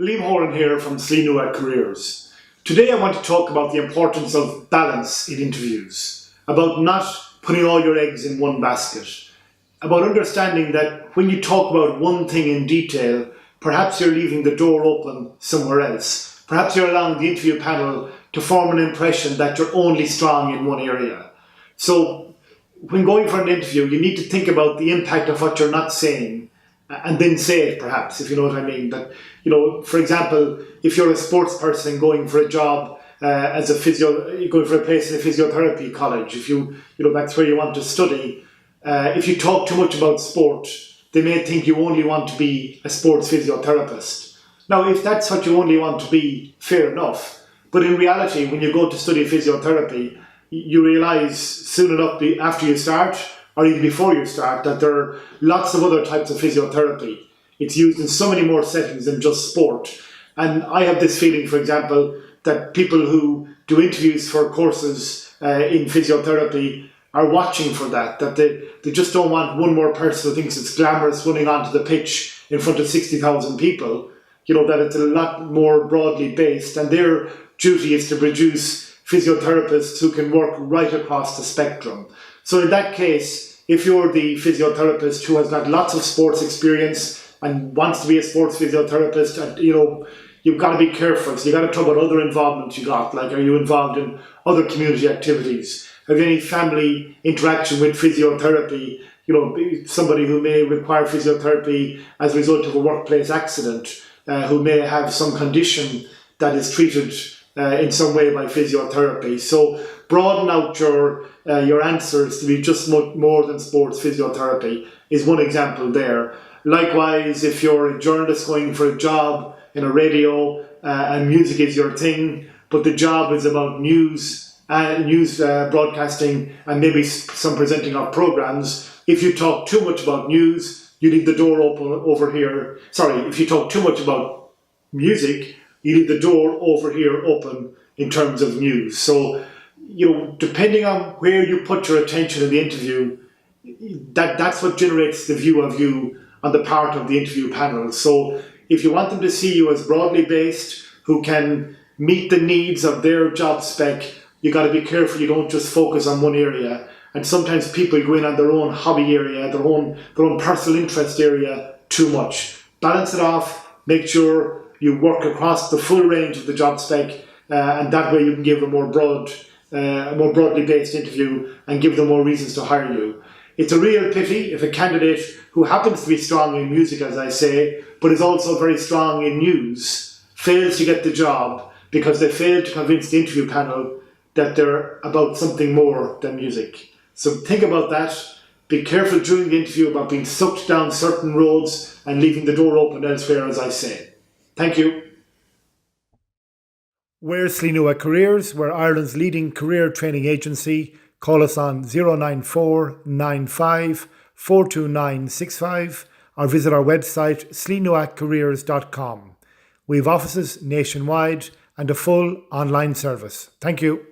Liam Horan here from Sli Nua Careers. Today I want to talk about the importance of balance in interviews, about not putting all your eggs in one basket, about understanding that when you talk about one thing in detail, perhaps you're leaving the door open somewhere else. Perhaps you're allowing the interview panel to form an impression that you're only strong in one area. So when going for an interview, you need to think about the impact of what you're not saying and then say it, perhaps, if you know what I mean. That, for example, if you're a sports person going for a job as a physio, going for a place in a physiotherapy college, if that's where you want to study, if you talk too much about sport, they may think you only want to be a sports physiotherapist. Now, if that's what you only want to be, fair enough. But in reality, when you go to study physiotherapy, you realise soon enough after you start, or even before you start, that there are lots of other types of physiotherapy. It's used in so many more settings than just sport. And I have this feeling, for example, that people who do interviews for courses in physiotherapy are watching for that they just don't want one more person who thinks it's glamorous running onto the pitch in front of 60,000 people. That it's a lot more broadly based, and their duty is to produce physiotherapists who can work right across the spectrum. So in that case, if you're the physiotherapist who has got lots of sports experience and wants to be a sports physiotherapist, and you've got to be careful. So you've got to talk about other involvement you got, like, are you involved in other community activities? Have you any family interaction with physiotherapy? Somebody who may require physiotherapy as a result of a workplace accident, who may have some condition that is treated in some way by physiotherapy. So broaden out your answers to be just more than sports physiotherapy is one example there. Likewise, if you're a journalist going for a job in a radio and music is your thing, but the job is about news broadcasting and maybe some presenting of programs, if you talk too much about news, you leave the door open over here. Sorry, if you talk too much about music, you leave the door over here open in terms of news. So, depending on where you put your attention in the interview, that's what generates the view of you on the part of the interview panel. So if you want them to see you as broadly based, who can meet the needs of their job spec, you got to be careful you don't just focus on one area. And sometimes people go in on their own hobby area, their own personal interest area too much. Balance it off, make sure you work across the full range of the job spec, and that way you can give a more broadly based interview and give them more reasons to hire you. It's a real pity if a candidate who happens to be strong in music, as I say, but is also very strong in news, fails to get the job because they failed to convince the interview panel that they're about something more than music. So think about that. Be careful during the interview about being sucked down certain roads and leaving the door open elsewhere, as I say. Thank you. We're Sli Nua Careers. We're Ireland's leading career training agency. Call us on 094 95 42965 or visit our website slinuacareers.com. We have offices nationwide and a full online service. Thank you.